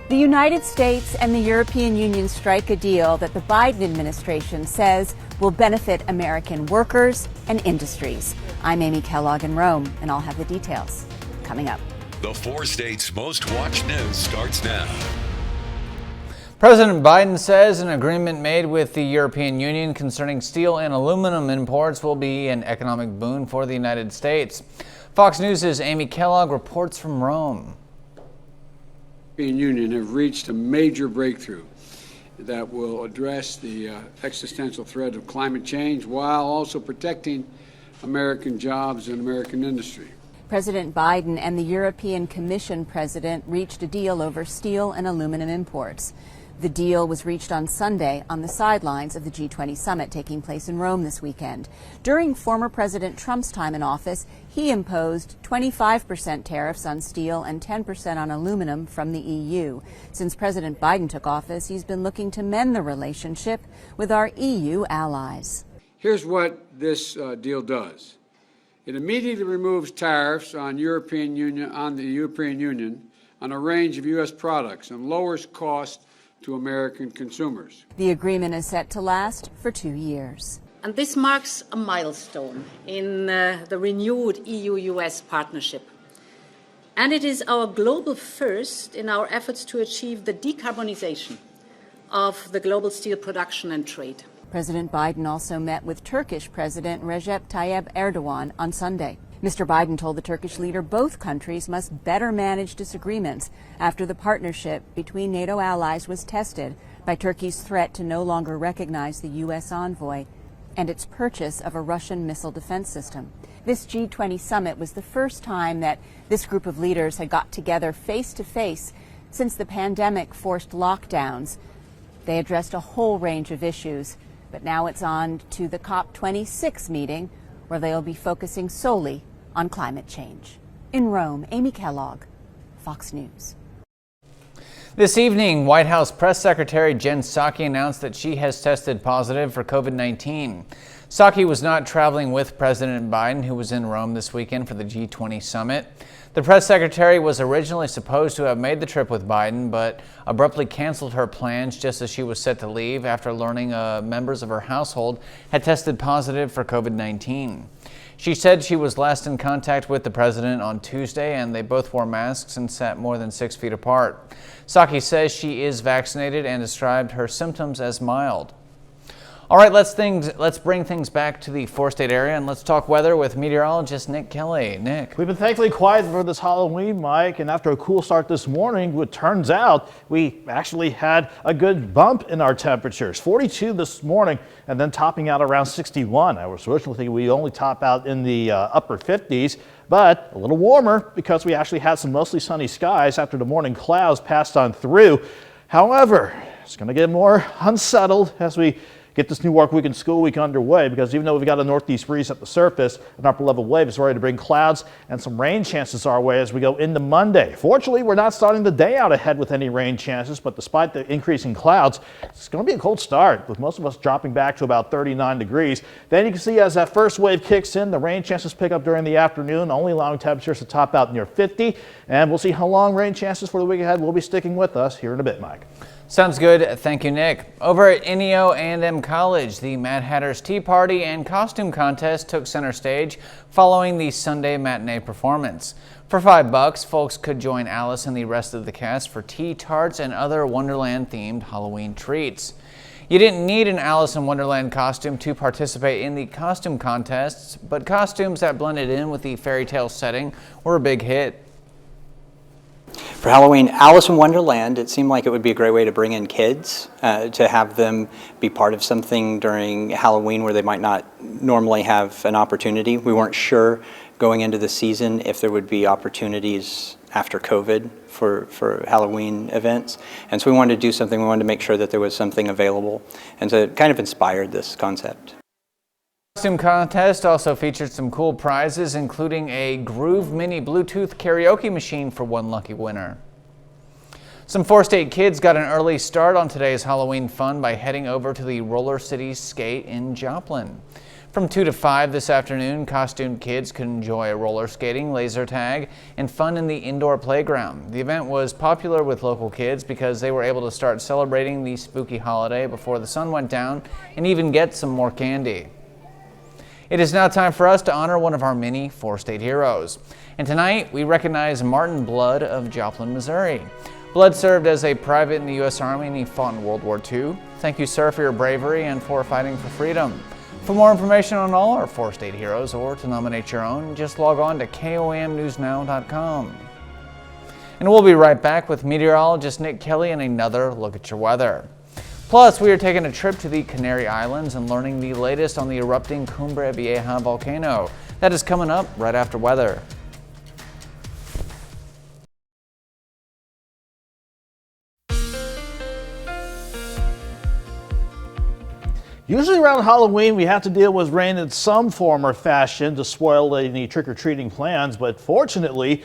The United States and the European Union strike a deal that the Biden administration says will benefit American workers and industries. I'm Amy Kellogg in Rome, and I'll have the details coming up. The 4 states' most watched news starts now. President Biden says an agreement made with the European Union concerning steel and aluminum imports will be an economic boon for the United States. Fox News' Amy Kellogg reports from Rome. The European Union have reached a major breakthrough that will address the existential threat of climate change while also protecting American jobs and American industry. President Biden and the European Commission president reached a deal over steel and aluminum imports. The deal was reached on Sunday on the sidelines of the G20 summit taking place in Rome this weekend. During former President Trump's time in office, he imposed 25% tariffs on steel and 10% on aluminum from the EU. Since President Biden took office, he's been looking to mend the relationship with our EU allies. Here's what this deal does. It immediately removes tariffs on the European Union on a range of U.S. products and lowers costs to American consumers. The agreement is set to last for 2 years. And this marks a milestone in the renewed EU-US partnership. And it is our global first in our efforts to achieve the decarbonization of the global steel production and trade. President Biden also met with Turkish President Recep Tayyip Erdogan on Sunday. Mr. Biden told the Turkish leader both countries must better manage disagreements after the partnership between NATO allies was tested by Turkey's threat to no longer recognize the U.S. envoy and its purchase of a Russian missile defense system. This G20 summit was the first time that this group of leaders had got together face to face since the pandemic forced lockdowns. They addressed a whole range of issues, but now it's on to the COP26 meeting, where they'll be focusing solely on climate change. In Rome, Amy Kellogg, Fox News. This evening, White House Press Secretary Jen Psaki announced that she has tested positive for COVID-19. Psaki was not traveling with President Biden, who was in Rome this weekend for the G20 summit. The press secretary was originally supposed to have made the trip with Biden, but abruptly canceled her plans just as she was set to leave after learning members of her household had tested positive for COVID-19. She said she was last in contact with the president on Tuesday, and they both wore masks and sat more than 6 feet apart. Psaki says she is vaccinated and described her symptoms as mild. All right, let's bring things back to the 4-state area, and let's talk weather with meteorologist Nick Kelly. Nick. We've been thankfully quiet for this Halloween, Mike, and after a cool start this morning, it turns out we actually had a good bump in our temperatures. 42 this morning, and then topping out around 61. I was originally thinking we only top out in the upper 50s, but a little warmer because we actually had some mostly sunny skies after the morning clouds passed on through. However, it's going to get more unsettled as we get this new work week and school week underway, because even though we've got a northeast breeze at the surface, an upper level wave is ready to bring clouds and some rain chances our way as we go into Monday. Fortunately, we're not starting the day out ahead with any rain chances, but despite the increasing clouds, it's going to be a cold start, with most of us dropping back to about 39 degrees. Then you can see as that first wave kicks in, the rain chances pick up during the afternoon, only allowing temperatures to top out near 50. And we'll see how long rain chances for the week ahead will be sticking with us here in a bit, Mike. Sounds good. Thank you, Nick. Over at Ineo A&M College, the Mad Hatter's Tea Party and Costume Contest took center stage following the Sunday matinee performance. For $5, folks could join Alice and the rest of the cast for tea, tarts, and other Wonderland-themed Halloween treats. You didn't need an Alice in Wonderland costume to participate in the costume contests, but costumes that blended in with the fairy tale setting were a big hit. For Halloween, Alice in Wonderland, it seemed like it would be a great way to bring in kids, to have them be part of something during Halloween where they might not normally have an opportunity. We weren't sure going into the season if there would be opportunities after COVID for Halloween events. And so we wanted to do something, we wanted to make sure that there was something available. And so it kind of inspired this concept. The costume contest also featured some cool prizes, including a Groove Mini Bluetooth karaoke machine for one lucky winner. Some 4-state kids got an early start on today's Halloween fun by heading over to the Roller City Skate in Joplin. From 2 to 5 this afternoon, costumed kids could enjoy roller skating, laser tag, and fun in the indoor playground. The event was popular with local kids because they were able to start celebrating the spooky holiday before the sun went down and even get some more candy. It is now time for us to honor one of our many four-state heroes. And tonight, we recognize Martin Blood of Joplin, Missouri. Blood served as a private in the U.S. Army and he fought in World War II. Thank you, sir, for your bravery and for fighting for freedom. For more information on all our four-state heroes or to nominate your own, just log on to komnewsnow.com. And we'll be right back with meteorologist Nick Kelly and another look at your weather. Plus, we are taking a trip to the Canary Islands and learning the latest on the erupting Cumbre Vieja volcano. That is coming up right after weather. Usually around Halloween, we have to deal with rain in some form or fashion to spoil any trick-or-treating plans, but fortunately,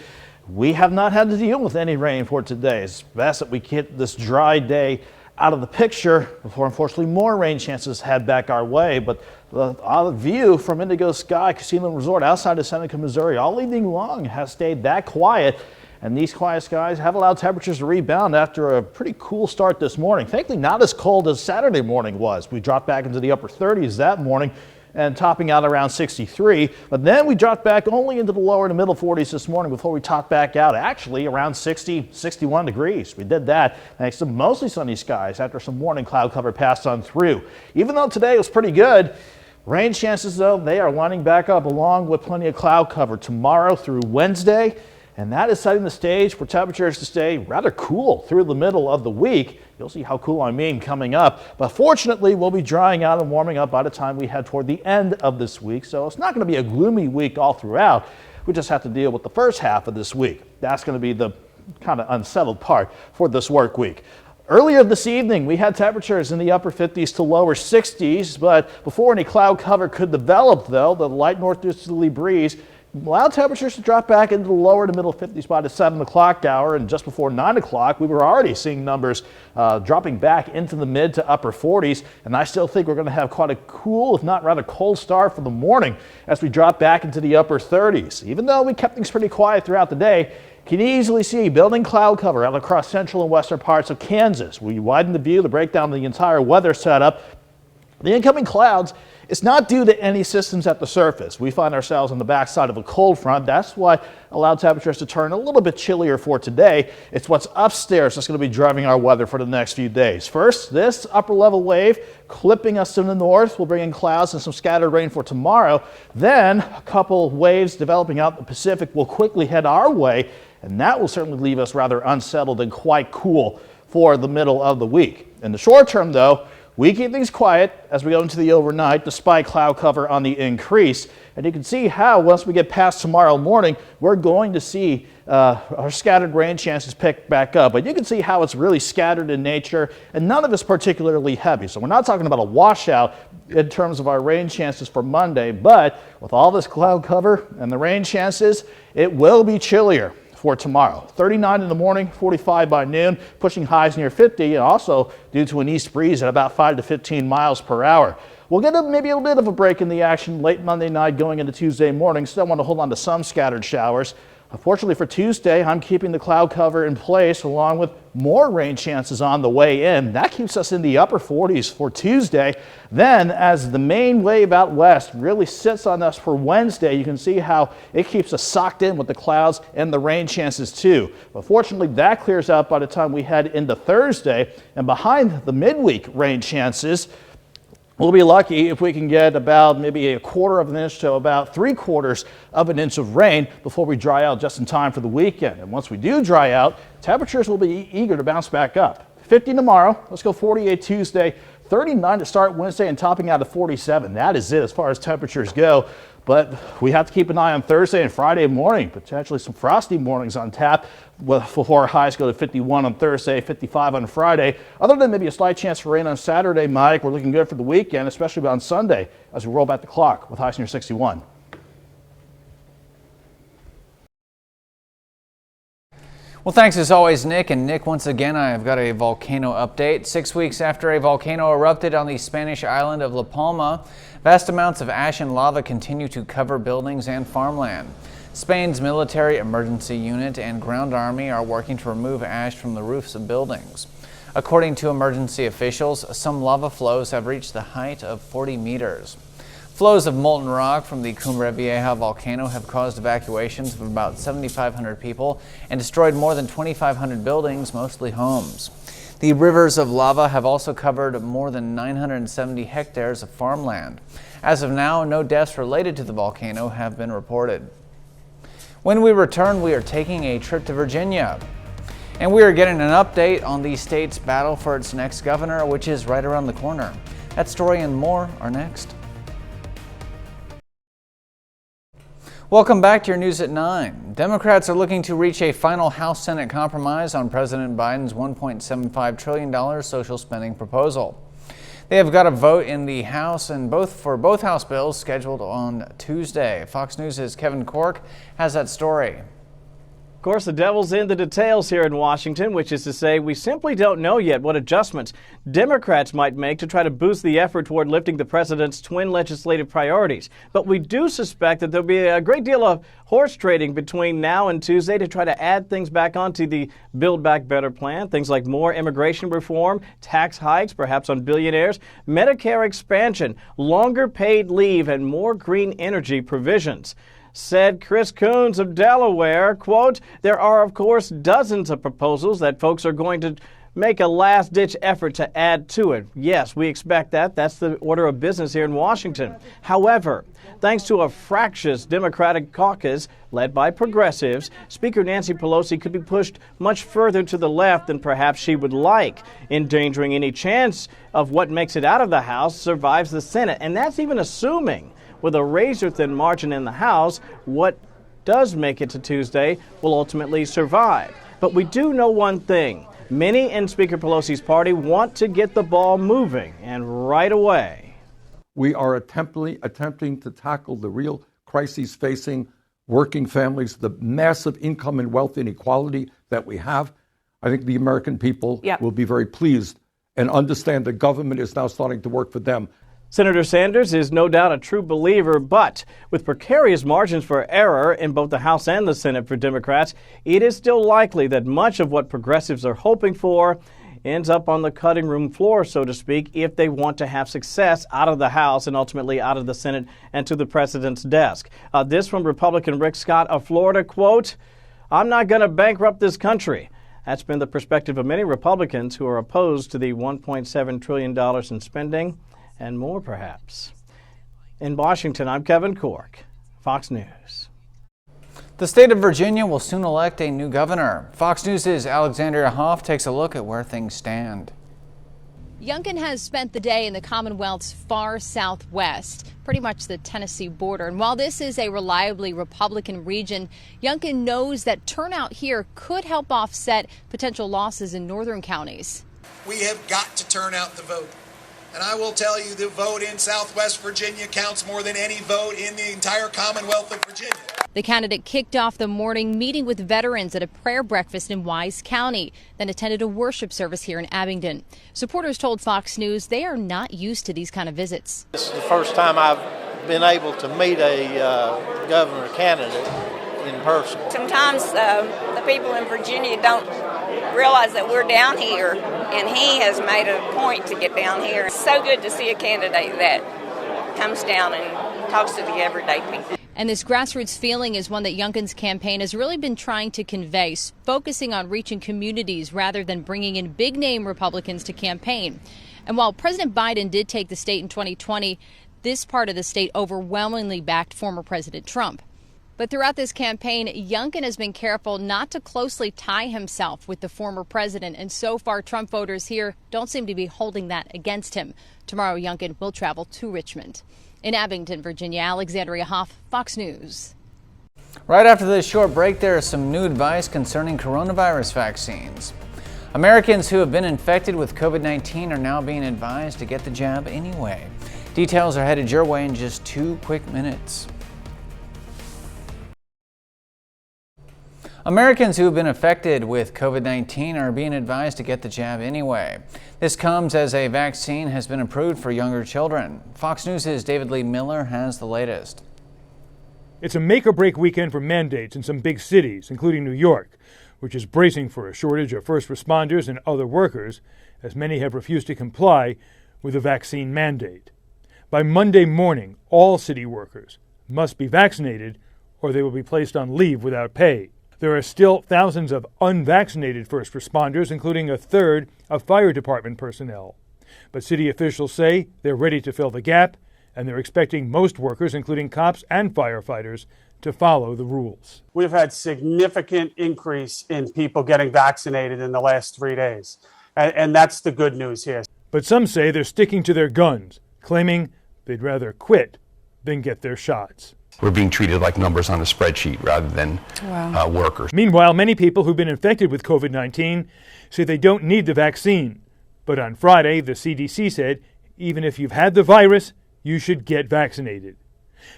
we have not had to deal with any rain for today. It's best that we get this dry day out of the picture before, unfortunately, more rain chances head back our way. But the view from Indigo Sky Casino and Resort outside of Seneca, Missouri, all evening long has stayed that quiet. And these quiet skies have allowed temperatures to rebound after a pretty cool start this morning. Thankfully, not as cold as Saturday morning was. We dropped back into the upper 30s that morning and topping out around 63. But then we dropped back only into the lower to middle 40s this morning before we topped back out actually around 60, 61 degrees. We did that thanks to mostly sunny skies after some morning cloud cover passed on through. Even though today was pretty good, rain chances, though, they are lining back up along with plenty of cloud cover tomorrow through Wednesday. And that is setting the stage for temperatures to stay rather cool through the middle of the week. You'll see how cool I mean coming up. But fortunately, we'll be drying out and warming up by the time we head toward the end of this week. So it's not going to be a gloomy week all throughout. We just have to deal with the first half of this week. That's going to be the kind of unsettled part for this work week. Earlier this evening, we had temperatures in the upper 50s to lower 60s. But before any cloud cover could develop, though, the light northeasterly breeze allowed temperatures to drop back into the lower to middle 50s by the 7 o'clock hour, and just before 9 o'clock, we were already seeing numbers dropping back into the mid to upper 40s, and I still think we're going to have quite a cool, if not rather cold start for the morning as we drop back into the upper 30s. Even though we kept things pretty quiet throughout the day, you can easily see building cloud cover out across central and western parts of Kansas. We widen the view to break down the entire weather setup. The incoming clouds, it's not due to any systems at the surface. We find ourselves on the backside of a cold front. That's why allowed temperatures to turn a little bit chillier for today. It's what's upstairs that's going to be driving our weather for the next few days. First, this upper level wave clipping us to the north will bring in clouds and some scattered rain for tomorrow. Then a couple waves developing out the Pacific will quickly head our way, and that will certainly leave us rather unsettled and quite cool for the middle of the week. In the short term, though, we keep things quiet as we go into the overnight despite cloud cover on the increase. And you can see how once we get past tomorrow morning, we're going to see our scattered rain chances pick back up. But you can see how it's really scattered in nature and none of it's particularly heavy. So we're not talking about a washout in terms of our rain chances for Monday, but with all this cloud cover and the rain chances, it will be chillier for tomorrow. 39 in the morning, 45 by noon, pushing highs near 50, and also due to an east breeze at about 5 to 15 miles per hour. We'll get maybe a bit of a break in the action late Monday night going into Tuesday morning. Still want to hold on to some scattered showers. Unfortunately for Tuesday, I'm keeping the cloud cover in place along with more rain chances on the way in. That keeps us in the upper 40s for Tuesday. Then as the main wave out west really sits on us for Wednesday, you can see how it keeps us socked in with the clouds and the rain chances too. But fortunately, that clears out by the time we head into Thursday, and behind the midweek rain chances, we'll be lucky if we can get about maybe 1/4 of an inch to about 3/4 of an inch of rain before we dry out just in time for the weekend. And once we do dry out, temperatures will be eager to bounce back up. 50 tomorrow, let's go 48 Tuesday, 39 to start Wednesday, and topping out at 47. That is it as far as temperatures go. But we have to keep an eye on Thursday and Friday morning, potentially some frosty mornings on tap before highs go to 51 on Thursday, 55 on Friday. Other than maybe a slight chance for rain on Saturday, Mike, we're looking good for the weekend, especially on Sunday as we roll back the clock with highs near 61. Well, thanks as always, Nick. And Nick, once again, I have got a volcano update. 6 weeks after a volcano erupted on the Spanish island of La Palma, vast amounts of ash and lava continue to cover buildings and farmland. Spain's military emergency unit and ground army are working to remove ash from the roofs of buildings. According to emergency officials, some lava flows have reached the height of 40 meters. Flows of molten rock from the Cumbre Vieja volcano have caused evacuations of about 7,500 people and destroyed more than 2,500 buildings, mostly homes. The rivers of lava have also covered more than 970 hectares of farmland. As of now, no deaths related to the volcano have been reported. When we return, we are taking a trip to Virginia. And we are getting an update on the state's battle for its next governor, which is right around the corner. That story and more are next. Welcome back to your News at 9. Democrats are looking to reach a final House-Senate compromise on President Biden's $1.75 trillion social spending proposal. They have got a vote in the House for both House bills scheduled on Tuesday. Fox News' Kevin Cork has that story. Of course, the devil's in the details here in Washington, which is to say we simply don't know yet what adjustments Democrats might make to try to boost the effort toward lifting the president's twin legislative priorities. But we do suspect that there'll be a great deal of horse trading between now and Tuesday to try to add things back onto the Build Back Better plan, things like more immigration reform, tax hikes, perhaps on billionaires, Medicare expansion, longer paid leave, and more green energy provisions. Said Chris Coons of Delaware, quote, "There are, of course, dozens of proposals that folks are going to make a last-ditch effort to add to it. Yes, we expect that. That's the order of business here in Washington. However, thanks to a fractious Democratic caucus led by progressives, Speaker Nancy Pelosi could be pushed much further to the left than perhaps she would like, endangering any chance of what makes it out of the House survives the Senate. And that's even assuming, with a razor-thin margin in the House, what does make it to Tuesday will ultimately survive. But we do know one thing. Many in Speaker Pelosi's party want to get the ball moving, and right away. We are attempting to tackle the real crises facing working families, the massive income and wealth inequality that we have. I think the American people will be very pleased and understand the government is now starting to work for them. Senator Sanders is no doubt a true believer, but with precarious margins for error in both the House and the Senate for Democrats, it is still likely that much of what progressives are hoping for ends up on the cutting room floor, so to speak, if they want to have success out of the House and ultimately out of the Senate and to the president's desk. This from Republican Rick Scott of Florida, quote, "I'm not going to bankrupt this country." That's been the perspective of many Republicans who are opposed to the $1.7 trillion in spending. And more, perhaps. In Washington, I'm Kevin Cork, Fox News. The state of Virginia will soon elect a new governor. Fox News' Alexandria Hoff takes a look at where things stand. Youngkin has spent the day in the Commonwealth's far southwest, pretty much the Tennessee border. And while this is a reliably Republican region, Youngkin knows that turnout here could help offset potential losses in northern counties. We have got to turn out the vote. And I will tell you, the vote in Southwest Virginia counts more than any vote in the entire Commonwealth of Virginia. The candidate kicked off the morning meeting with veterans at a prayer breakfast in Wise County, then attended a worship service here in Abingdon. Supporters told Fox News they are not used to these kind of visits. This is the first time I've been able to meet a governor candidate in person. Sometimes the people in Virginia don't realize that we're down here, and he has made a point to get down here. It's so good to see a candidate that comes down and talks to the everyday people. And this grassroots feeling is one that Youngkin's campaign has really been trying to convey, focusing on reaching communities rather than bringing in big-name Republicans to campaign. And while President Biden did take the state in 2020, this part of the state overwhelmingly backed former President Trump. But throughout this campaign, Youngkin has been careful not to closely tie himself with the former president. And so far, Trump voters here don't seem to be holding that against him. Tomorrow, Youngkin will travel to Richmond. In Abingdon, Virginia, Alexandria Hoff, Fox News. Right after this short break, there is some new advice concerning coronavirus vaccines. Americans who have been infected with COVID-19 are now being advised to get the jab anyway. Details are headed your way in just 2 quick minutes. Americans who have been affected with COVID-19 are being advised to get the jab anyway. This comes as a vaccine has been approved for younger children. Fox News' David Lee Miller has the latest. It's a make-or-break weekend for mandates in some big cities, including New York, which is bracing for a shortage of first responders and other workers, as many have refused to comply with the vaccine mandate. By Monday morning, all city workers must be vaccinated or they will be placed on leave without pay. There are still thousands of unvaccinated first responders, including a third of fire department personnel. But city officials say they're ready to fill the gap, and they're expecting most workers, including cops and firefighters, to follow the rules. We've had significant increase in people getting vaccinated in the last 3 days, and that's the good news here. But some say they're sticking to their guns, claiming they'd rather quit than get their shots. We're being treated like numbers on a spreadsheet rather than workers. Meanwhile, many people who've been infected with COVID-19 say they don't need the vaccine. But on Friday, the CDC said even if you've had the virus, you should get vaccinated.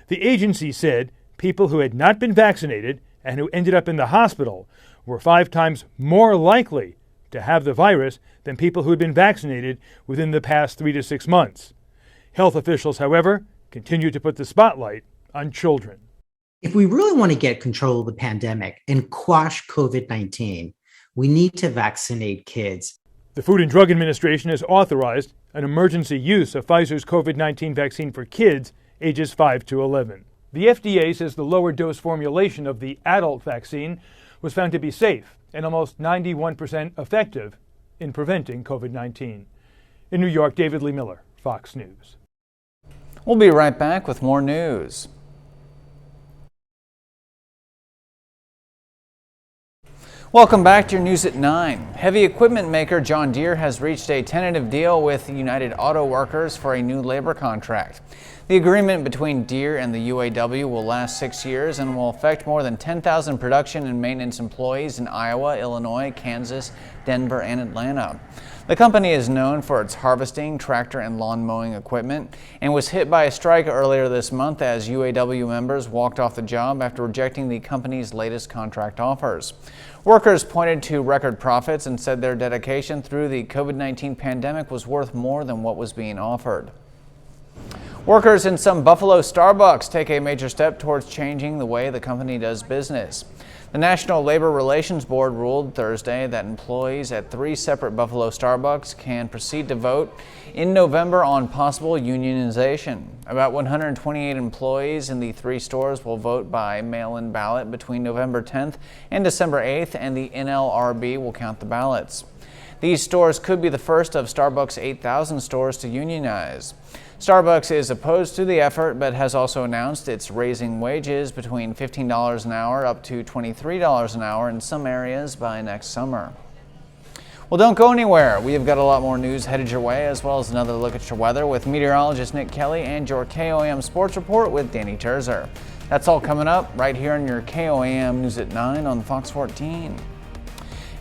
The agency said people who had not been vaccinated and who ended up in the hospital were 5 times more likely to have the virus than people who had been vaccinated within the past 3 to 6 months. Health officials, however, continue to put the spotlight on children. If we really want to get control of the pandemic and quash COVID-19, we need to vaccinate kids. The Food and Drug Administration has authorized an emergency use of Pfizer's COVID-19 vaccine for kids ages 5 to 11. The FDA says the lower dose formulation of the adult vaccine was found to be safe and almost 91% effective in preventing COVID-19. In New York, David Lee Miller, Fox News. We'll be right back with more news. Welcome back to your News at 9. Heavy equipment maker John Deere has reached a tentative deal with United Auto Workers for a new labor contract. The agreement between Deere and the UAW will last 6 years and will affect more than 10,000 production and maintenance employees in Iowa, Illinois, Kansas, Denver, and Atlanta. The company is known for its harvesting, tractor, and lawn mowing equipment and was hit by a strike earlier this month as UAW members walked off the job after rejecting the company's latest contract offers. Workers pointed to record profits and said their dedication through the COVID-19 pandemic was worth more than what was being offered. Workers in some Buffalo Starbucks take a major step towards changing the way the company does business. The National Labor Relations Board ruled Thursday that employees at 3 separate Buffalo Starbucks can proceed to vote in November on possible unionization. About 128 employees in the 3 stores will vote by mail-in ballot between November 10th and December 8th, and the NLRB will count the ballots. These stores could be the first of Starbucks' 8,000 stores to unionize. Starbucks is opposed to the effort, but has also announced it's raising wages between $15 an hour up to $23 an hour in some areas by next summer. Well, don't go anywhere. We have got a lot more news headed your way, as well as another look at your weather with meteorologist Nick Kelly and your KOAM Sports Report with Danny Terzer. That's all coming up right here on your KOAM News at 9 on Fox 14.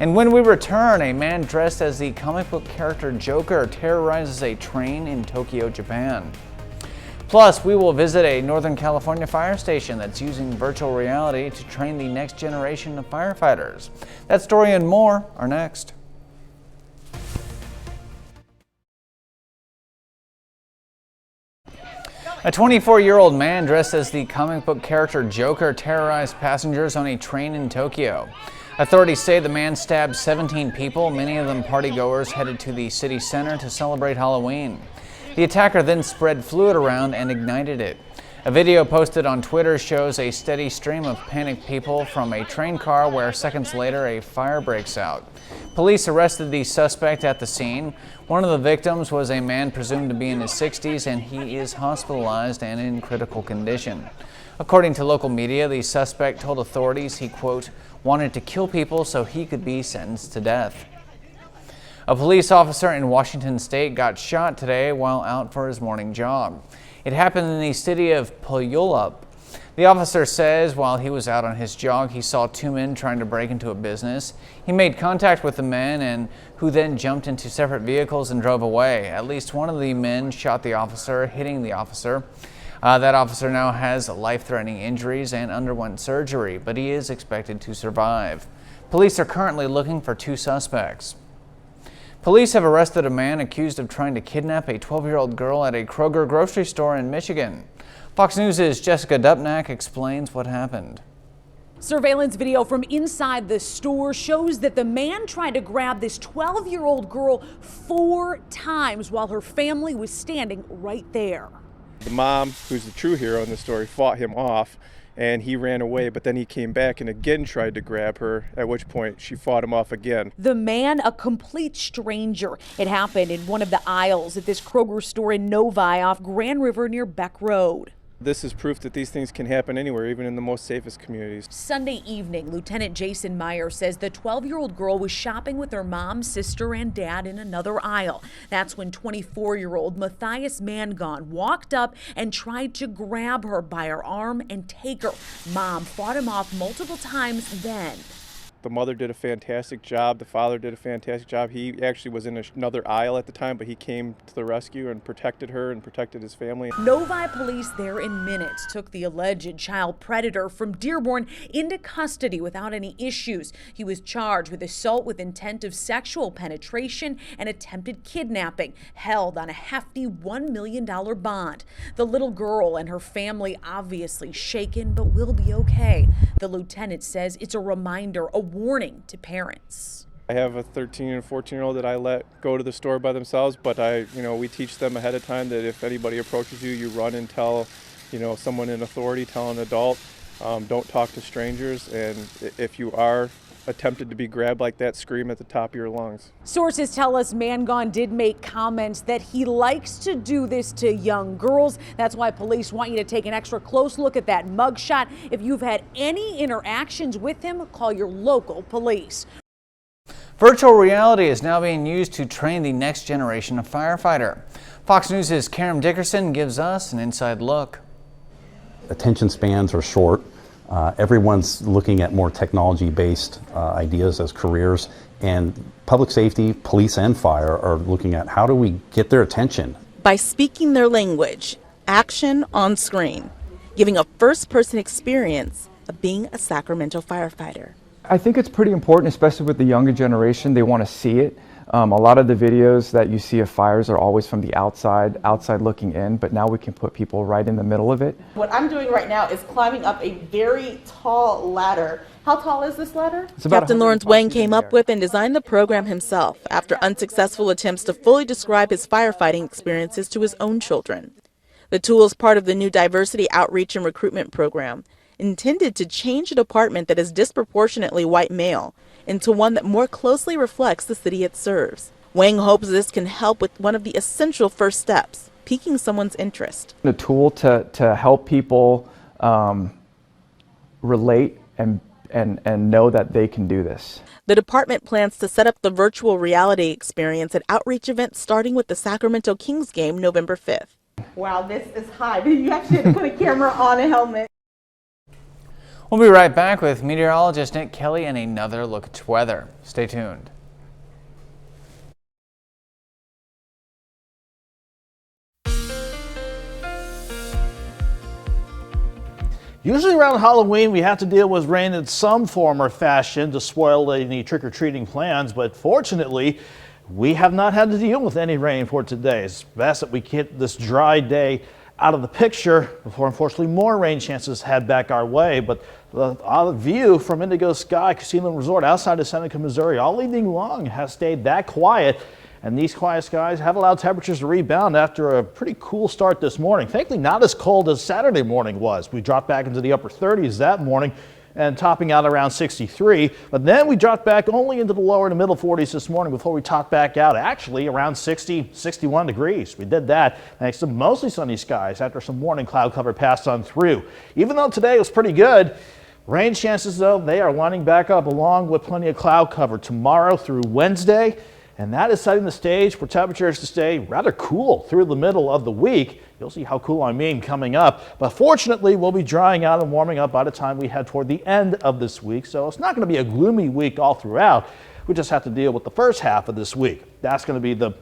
And when we return, a man dressed as the comic book character Joker terrorizes a train in Tokyo, Japan. Plus, we will visit a Northern California fire station that's using virtual reality to train the next generation of firefighters. That story and more are next. A 24-year-old man dressed as the comic book character Joker terrorized passengers on a train in Tokyo. Authorities say the man stabbed 17 people, many of them partygoers headed to the city center to celebrate Halloween. The attacker then spread fluid around and ignited it. A video posted on Twitter shows a steady stream of panicked people from a train car where seconds later a fire breaks out. Police arrested the suspect at the scene. One of the victims was a man presumed to be in his 60s, and he is hospitalized and in critical condition. According to local media, the suspect told authorities he, quote, wanted to kill people so he could be sentenced to death. A police officer in Washington state got shot today while out for his morning jog. It happened in the city of Puyallup. The officer says while he was out on his jog, he saw 2 men trying to break into a business. He made contact with the men who then jumped into separate vehicles and drove away. At least one of the men shot the officer, hitting the officer. That officer now has life-threatening injuries and underwent surgery, but he is expected to survive. Police are currently looking for 2 suspects. Police have arrested a man accused of trying to kidnap a 12-year-old girl at a Kroger grocery store in Michigan. Fox News' Jessica Dupnack explains what happened. Surveillance video from inside the store shows that the man tried to grab this 12-year-old girl 4 times while her family was standing right there. The mom, who's the true hero in the story, fought him off and he ran away, but then he came back and again tried to grab her, at which point she fought him off again. The man, a complete stranger. It happened in one of the aisles at this Kroger store in Novi off Grand River near Beck Road. This is proof that these things can happen anywhere, even in the most safest communities. Sunday evening, Lieutenant Jason Meyer says the 12-year-old girl was shopping with her mom, sister, and dad in another aisle. That's when 24-year-old Matthias Mangon walked up and tried to grab her by her arm and take her. Mom fought him off multiple times then. The mother did a fantastic job. The father did a fantastic job. He actually was in another aisle at the time, but he came to the rescue and protected her and protected his family. Novi police there in minutes took the alleged child predator from Dearborn into custody without any issues. He was charged with assault with intent of sexual penetration and attempted kidnapping, held on a hefty $1 million bond. The little girl and her family obviously shaken, but will be okay. The lieutenant says it's a reminder, a warning to parents. I have a 13 and 14-year-old that I let go to the store by themselves, but we teach them ahead of time that if anybody approaches you, you run and tell, someone in authority, tell an adult. Don't talk to strangers, and if you are attempted to be grabbed like that, scream at the top of your lungs. Sources tell us Mangon did make comments that he likes to do this to young girls. That's why police want you to take an extra close look at that mugshot. If you've had any interactions with him, call your local police. Virtual reality is now being used to train the next generation of firefighter. Fox News' Karen Dickerson gives us an inside look. Attention spans are short. Everyone's looking at more technology-based ideas as careers, and public safety, police and fire are looking at how do we get their attention. By speaking their language, action on screen, giving a first-person experience of being a Sacramento firefighter. I think it's pretty important, especially with the younger generation. They want to see it. A lot of the videos that you see of fires are always from the outside looking in, but now we can put people right in the middle of it. What I'm doing right now is climbing up a very tall ladder. How tall is this ladder? Captain Lawrence Wang came up with and designed the program himself after unsuccessful attempts to fully describe his firefighting experiences to his own children. The tool is part of the new diversity outreach and recruitment program, intended to change a department that is disproportionately white male into one that more closely reflects the city it serves. Wang hopes this can help with one of the essential first steps, piquing someone's interest. A tool to help people relate and know that they can do this. The department plans to set up the virtual reality experience at outreach events starting with the Sacramento Kings game November 5th. Wow, this is high. You actually have to put a camera on a helmet. We'll be right back with meteorologist Nick Kelly and another look at weather. Stay tuned. Usually around Halloween, we have to deal with rain in some form or fashion to spoil any trick-or-treating plans, but fortunately, we have not had to deal with any rain for today. It's best that we get this dry day out of the picture before, unfortunately, more rain chances head back our way. But the view from Indigo Sky Casino Resort outside of Seneca, Missouri, all evening long has stayed that quiet. And these quiet skies have allowed temperatures to rebound after a pretty cool start this morning. Thankfully, not as cold as Saturday morning was. We dropped back into the upper 30s that morning and topping out around 63. But then we dropped back only into the lower to middle 40s this morning before we topped back out actually around 60, 61 degrees. We did that thanks to mostly sunny skies after some morning cloud cover passed on through. Even though today was pretty good, rain chances, though, they are lining back up along with plenty of cloud cover tomorrow through Wednesday. And that is setting the stage for temperatures to stay rather cool through the middle of the week. You'll see how cool I mean coming up. But fortunately, we'll be drying out and warming up by the time we head toward the end of this week. So it's not going to be a gloomy week all throughout. We just have to deal with the first half of this week. That's going to be the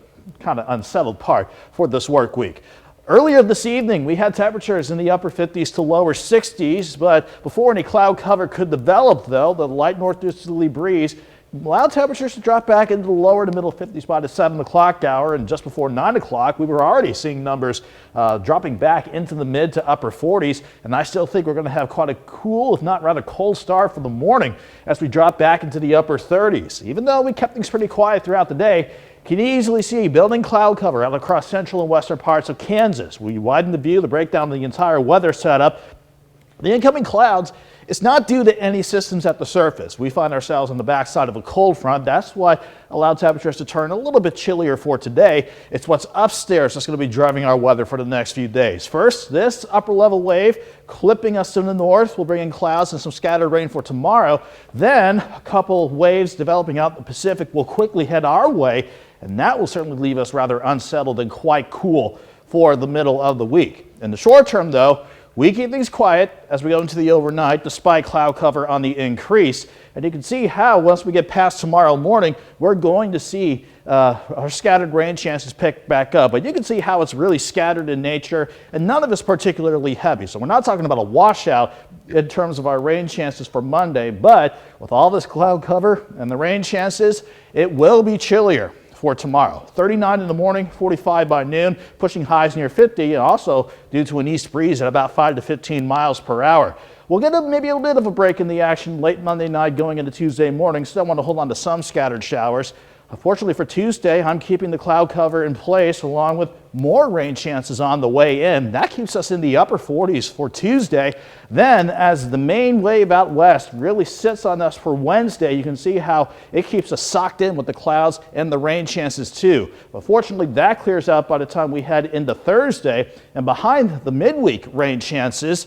kind of unsettled part for this work week. Earlier this evening, we had temperatures in the upper 50s to lower 60s, but before any cloud cover could develop, though, the light northeasterly breeze allowed temperatures to drop back into the lower to middle 50s by the 7 o'clock hour, and just before 9 o'clock, we were already seeing numbers dropping back into the mid to upper 40s, and I still think we're going to have quite a cool, if not rather cold start for the morning as we drop back into the upper 30s. Even though we kept things pretty quiet throughout the day, you can easily see building cloud cover out across central and western parts of Kansas. We widen the view to break down the entire weather setup. The incoming clouds, it's not due to any systems at the surface. We find ourselves on the backside of a cold front. That's why allowed temperatures to turn a little bit chillier for today. It's what's upstairs that's going to be driving our weather for the next few days. First, this upper level wave clipping us to the north will bring in clouds and some scattered rain for tomorrow. Then a couple waves developing out the Pacific will quickly head our way, and that will certainly leave us rather unsettled and quite cool for the middle of the week. In the short term, though, we keep things quiet as we go into the overnight despite cloud cover on the increase. And you can see how once we get past tomorrow morning, we're going to see our scattered rain chances pick back up. But you can see how it's really scattered in nature and none of it's particularly heavy. So we're not talking about a washout in terms of our rain chances for Monday, but with all this cloud cover and the rain chances, it will be chillier for tomorrow. 39 in the morning, 45 by noon, pushing highs near 50, and also due to an east breeze at about 5 to 15 miles per hour. We'll get maybe a bit of a break in the action late Monday night going into Tuesday morning. Still want to hold on to some scattered showers. Unfortunately for Tuesday, I'm keeping the cloud cover in place along with more rain chances on the way in. That keeps us in the upper 40s for Tuesday. Then as the main wave out west really sits on us for Wednesday, you can see how it keeps us socked in with the clouds and the rain chances too. But fortunately, that clears out by the time we head into Thursday, and behind the midweek rain chances,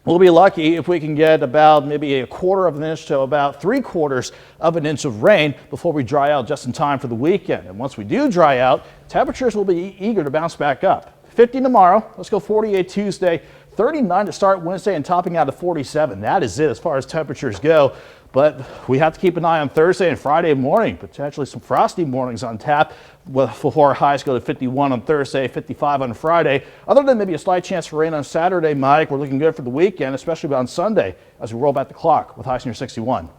we'll be lucky if we can get about maybe 1/4 of an inch to about 3/4 of an inch of rain before we dry out just in time for the weekend. And once we do dry out, temperatures will be eager to bounce back up. 50 tomorrow, let's go 48 Tuesday, 39 to start Wednesday, and topping out at 47. That is it as far as temperatures go. But we have to keep an eye on Thursday and Friday morning, potentially some frosty mornings on tap before highs go to 51 on Thursday, 55 on Friday. Other than maybe a slight chance for rain on Saturday, Mike, we're looking good for the weekend, especially on Sunday as we roll back the clock with highs near 61.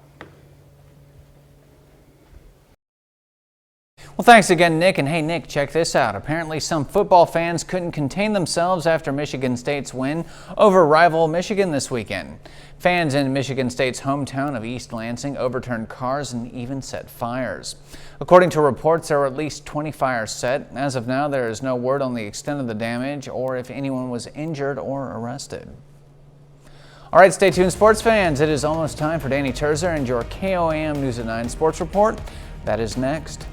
Well, thanks again, Nick. And hey, Nick, check this out. Apparently some football fans couldn't contain themselves after Michigan State's win over rival Michigan this weekend. Fans in Michigan State's hometown of East Lansing overturned cars and even set fires. According to reports, there were at least 20 fires set. As of now, there is no word on the extent of the damage or if anyone was injured or arrested. All right, stay tuned, sports fans. It is almost time for Danny Terzer and your KOAM News at 9 Sports Report. That is next.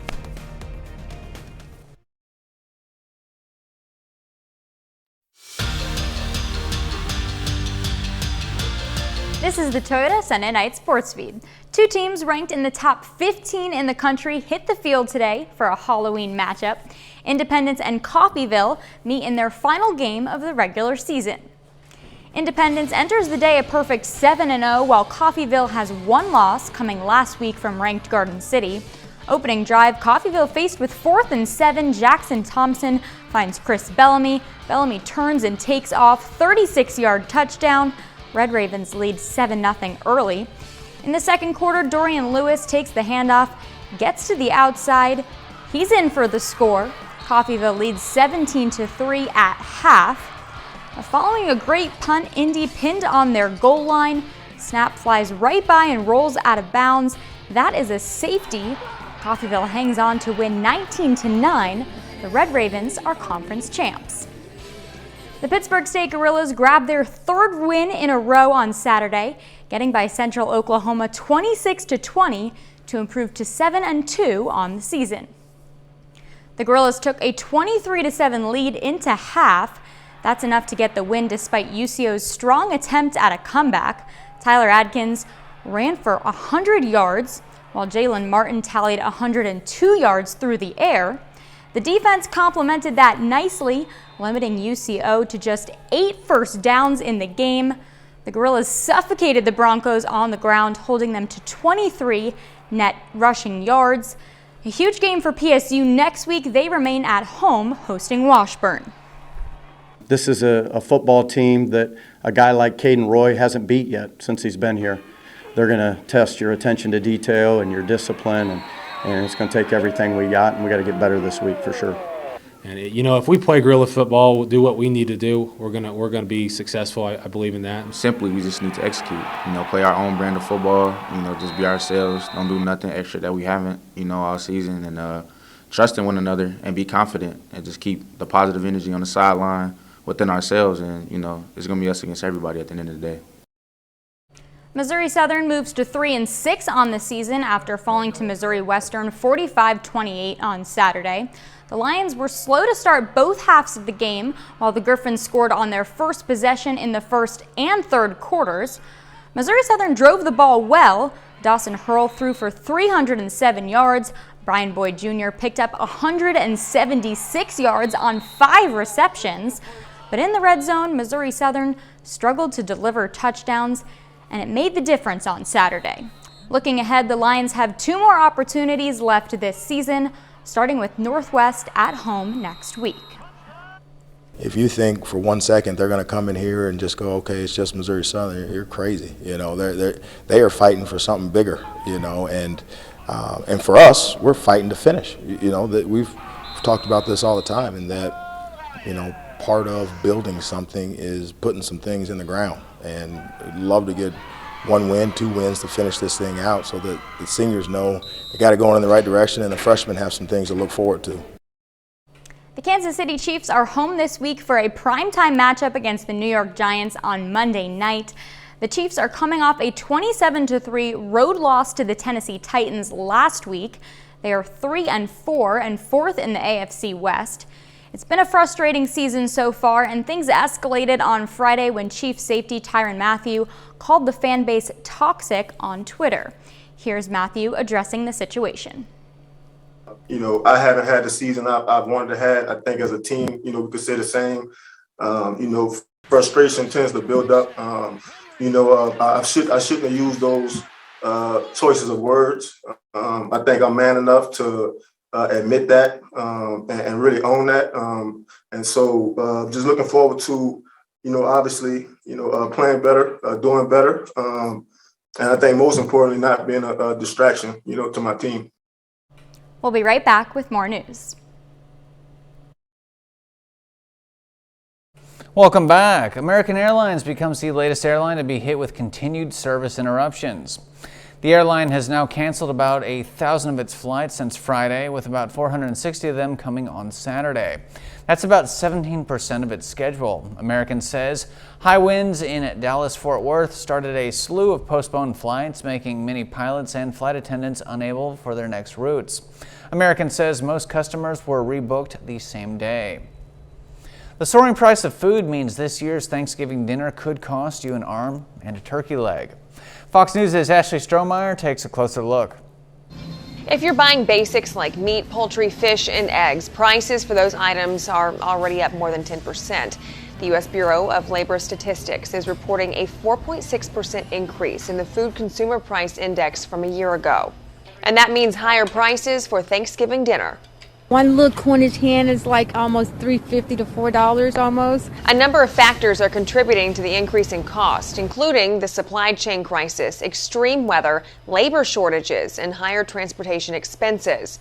This is the Toyota Sunday Night Sports Feed. Two teams ranked in the top 15 in the country hit the field today for a Halloween matchup. Independence and Coffeyville meet in their final game of the regular season. Independence enters the day a perfect 7-0, while Coffeyville has one loss coming last week from ranked Garden City. Opening drive, Coffeyville faced with 4th and 7. Jackson Thompson finds Chris Bellamy. Bellamy turns and takes off, 36-yard touchdown. Red Ravens lead 7-0 early. In the second quarter, Dorian Lewis takes the handoff, gets to the outside. He's in for the score. Coffeyville leads 17-3 at half. Following a great punt, Indy pinned on their goal line. Snap flies right by and rolls out of bounds. That is a safety. Coffeyville hangs on to win 19-9. The Red Ravens are conference champs. The Pittsburgh State Gorillas grabbed their 3rd win in a row on Saturday, getting by Central Oklahoma 26-20 to improve to 7-2 on the season. The Gorillas took a 23-7 lead into half. That's enough to get the win despite UCO's strong attempt at a comeback. Tyler Adkins ran for 100 yards, while Jalen Martin tallied 102 yards through the air. The defense complemented that nicely, limiting UCO to just 8 first downs in the game. The Gorillas suffocated the Broncos on the ground, holding them to 23 net rushing yards. A huge game for PSU next week. They remain at home hosting Washburn. This is a football team that a guy like Caden Roy hasn't beat yet since he's been here. They're going to test your attention to detail and your discipline, and it's going to take everything we got, and we got to get better this week for sure. And if we play guerrilla football, we'll do what we need to do. We're gonna be successful. I believe in that. Simply, we just need to execute. Play our own brand of football. Just be ourselves. Don't do nothing extra that we haven't, all season, and trust in one another and be confident and just keep the positive energy on the sideline within ourselves. And it's gonna be us against everybody at the end of the day. Missouri Southern moves to 3-6 on the season after falling to Missouri Western 45-28 on Saturday. The Lions were slow to start both halves of the game, while the Griffins scored on their first possession in the first and third quarters. Missouri Southern drove the ball well. Dawson Hurl threw for 307 yards. Brian Boyd Jr. picked up 176 yards on 5 receptions. But in the red zone, Missouri Southern struggled to deliver touchdowns, and it made the difference on Saturday. Looking ahead, the Lions have 2 more opportunities left this season, starting with Northwest at home next week. If you think for 1 second they're going to come in here and just go, okay, it's just Missouri Southern, you're crazy. They are fighting for something bigger, and for us, we're fighting to finish. That we've talked about this all the time, and that part of building something is putting some things in the ground, and I'd love to get 1 win, 2 wins to finish this thing out so that the seniors know they got it going in the right direction and the freshmen have some things to look forward to. The Kansas City Chiefs are home this week for a primetime matchup against the New York Giants on Monday night. The Chiefs are coming off a 27-3 road loss to the Tennessee Titans last week. They are 3-4 and 4th in the AFC West. It's been a frustrating season so far, and things escalated on Friday when Chiefs safety Tyrann Mathieu called the fan base toxic on Twitter. Here's Mathieu addressing the situation. I haven't had the season I've wanted to have. I think as a team, we could say the same. Frustration tends to build up. I shouldn't have used those choices of words. I think I'm man enough to admit that and really own that. And so just looking forward to, obviously, playing better, doing better. And I think most importantly, not being a distraction, to my team. We'll be right back with more news. Welcome back. American Airlines becomes the latest airline to be hit with continued service interruptions. The airline has now canceled about 1,000 of its flights since Friday, with about 460 of them coming on Saturday. That's about 17% of its schedule. American says high winds in Dallas-Fort Worth started a slew of postponed flights, making many pilots and flight attendants unable for their next routes. American says most customers were rebooked the same day. The soaring price of food means this year's Thanksgiving dinner could cost you an arm and a turkey leg. Fox News' Ashley Strohmeyer takes a closer look. If you're buying basics like meat, poultry, fish, and eggs, prices for those items are already up more than 10%. The U.S. Bureau of Labor Statistics is reporting a 4.6% increase in the Food Consumer Price Index from a year ago. And that means higher prices for Thanksgiving dinner. One little Cornish hen is like almost $3.50 to $4 almost. A number of factors are contributing to the increase in cost, including the supply chain crisis, extreme weather, labor shortages, and higher transportation expenses.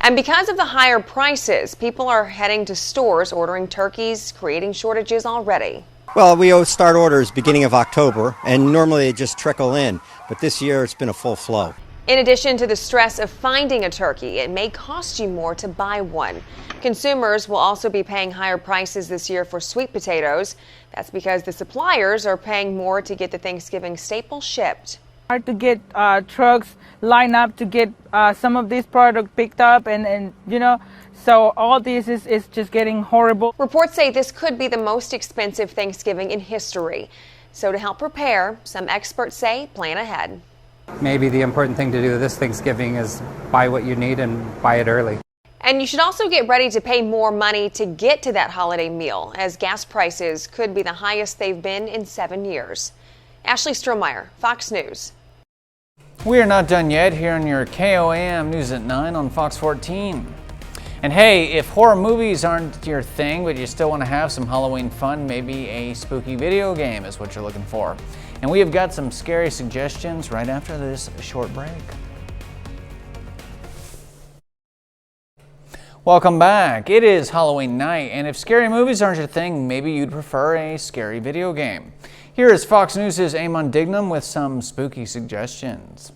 And because of the higher prices, people are heading to stores ordering turkeys, creating shortages already. Well, we start orders beginning of October, and normally they just trickle in. But this year it's been a full flow. In addition to the stress of finding a turkey, it may cost you more to buy one. Consumers will also be paying higher prices this year for sweet potatoes. That's because the suppliers are paying more to get the Thanksgiving staple shipped. Hard to get trucks lined up to get some of these products picked up and so all this is just getting horrible. Reports say this could be the most expensive Thanksgiving in history. So to help prepare, some experts say plan ahead. Maybe the important thing to do this Thanksgiving is buy what you need and buy it early. And you should also get ready to pay more money to get to that holiday meal, as gas prices could be the highest they've been in 7 years. Ashley Strohmeyer, Fox News. We are not done yet here on your KOAM News at 9 on Fox 14. And hey, if horror movies aren't your thing, but you still want to have some Halloween fun, maybe a spooky video game is what you're looking for. And we have got some scary suggestions right after this short break. Welcome back. It is Halloween night, and if scary movies aren't your thing, maybe you'd prefer a scary video game. Here is Fox News' Eamon Dignam with some spooky suggestions.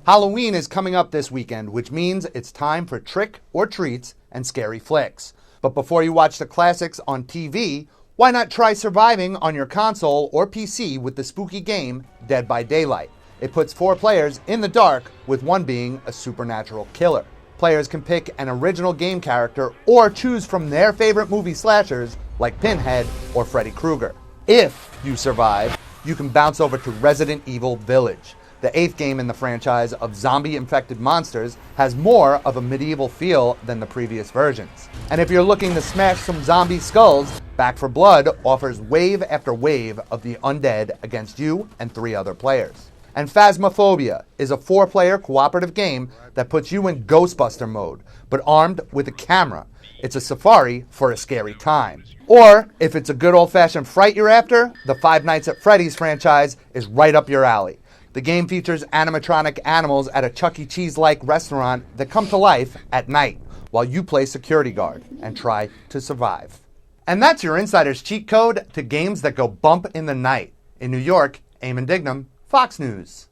Halloween is coming up this weekend, which means it's time for trick or treats and scary flicks. But before you watch the classics on TV, why not try surviving on your console or PC with the spooky game Dead by Daylight? It puts 4 players in the dark, with one being a supernatural killer. Players can pick an original game character or choose from their favorite movie slashers like Pinhead or Freddy Krueger. If you survive, you can bounce over to Resident Evil Village. The 8th game in the franchise of zombie-infected monsters has more of a medieval feel than the previous versions. And if you're looking to smash some zombie skulls, Back 4 Blood offers wave after wave of the undead against you and 3 other players. And Phasmophobia is a 4-player cooperative game that puts you in Ghostbuster mode, but armed with a camera. It's a safari for a scary time. Or, if it's a good old-fashioned fright you're after, the Five Nights at Freddy's franchise is right up your alley. The game features animatronic animals at a Chuck E. Cheese-like restaurant that come to life at night while you play security guard and try to survive. And that's your insider's cheat code to games that go bump in the night. In New York, Eamon Dignam, Fox News.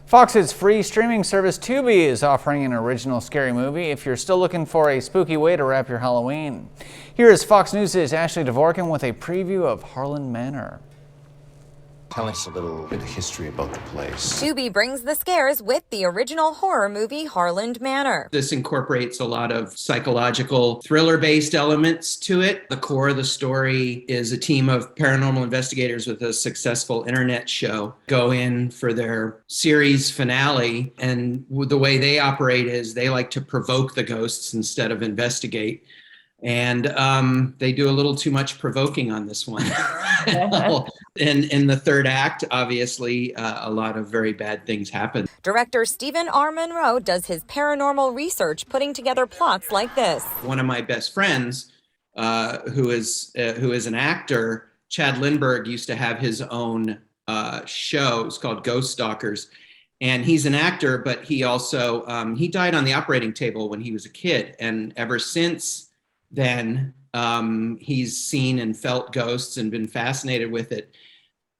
Fox's free streaming service Tubi is offering an original scary movie if you're still looking for a spooky way to wrap your Halloween. Here is Fox News' Ashley Dvorkin with a preview of Harlan Manor. Tell us a little bit of history about the place. Tubi brings the scares with the original horror movie Harlan Manor. This incorporates a lot of psychological thriller-based elements to it. The core of the story is a team of paranormal investigators with a successful internet show go in for their series finale, and the way they operate is they like to provoke the ghosts instead of investigate. And they do a little too much provoking on this one. And in the third act, obviously, a lot of very bad things happen. Director Stephen R. Monroe does his paranormal research putting together plots like this. One of my best friends, who is an actor, Chad Lindbergh, used to have his own show. It's called Ghost Stalkers. And he's an actor, but he also, he died on the operating table when he was a kid. And ever since then, he's seen and felt ghosts and been fascinated with it.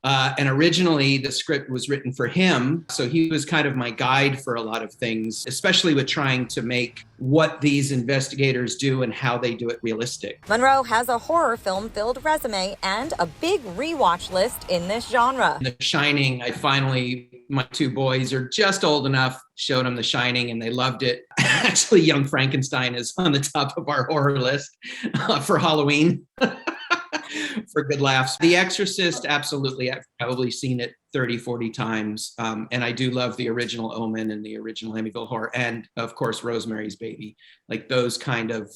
And originally the script was written for him. So he was kind of my guide for a lot of things, especially with trying to make what these investigators do and how they do it realistic. Monroe has a horror film-filled resume and a big rewatch list in this genre. The Shining, my 2 boys are just old enough, showed them The Shining and they loved it. Actually, Young Frankenstein is on the top of our horror list for Halloween. For good laughs. The Exorcist, absolutely. I've probably seen it 30, 40 times. And I do love the original Omen and the original Amityville Horror. And of course, Rosemary's Baby. Like those kind of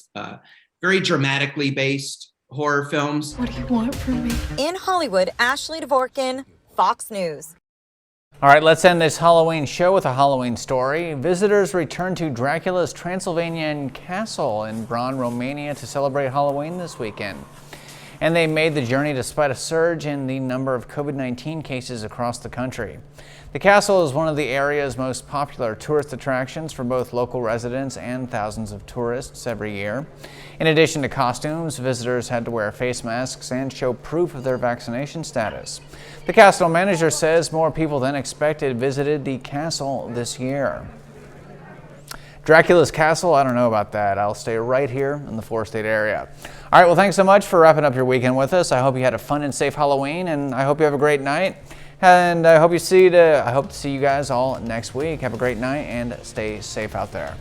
very dramatically based horror films. What do you want from me? In Hollywood, Ashley Dvorkin, Fox News. All right, let's end this Halloween show with a Halloween story. Visitors return to Dracula's Transylvanian castle in Braun, Romania to celebrate Halloween this weekend. And they made the journey despite a surge in the number of COVID-19 cases across the country. The castle is one of the area's most popular tourist attractions for both local residents and thousands of tourists every year. In addition to costumes, visitors had to wear face masks and show proof of their vaccination status. The castle manager says more people than expected visited the castle this year. Dracula's castle, I don't know about that. I'll stay right here in the 4-state area. All right, well, thanks so much for wrapping up your weekend with us. I hope you had a fun and safe Halloween, and I hope you have a great night. And I hope to see you guys all next week. Have a great night and stay safe out there.